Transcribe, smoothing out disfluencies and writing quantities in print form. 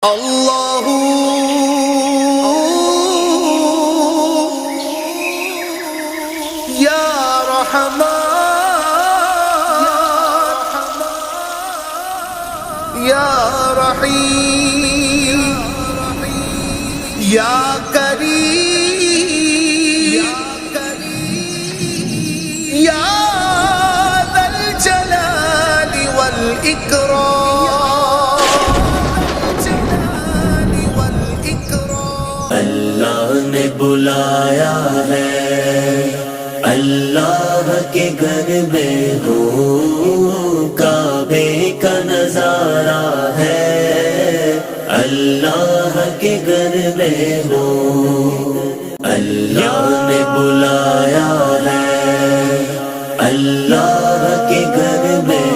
اللہ یا رحمان یا رحیم یا کریم یا ذا الجلال والاکرام۔ اللہ نے بلایا ہے، اللہ کے گھر میں ہوں، کعبے کا نظارہ ہے، اللہ کے گھر میں ہوں۔ اللہ نے بلایا ہے، اللہ کے گھر میں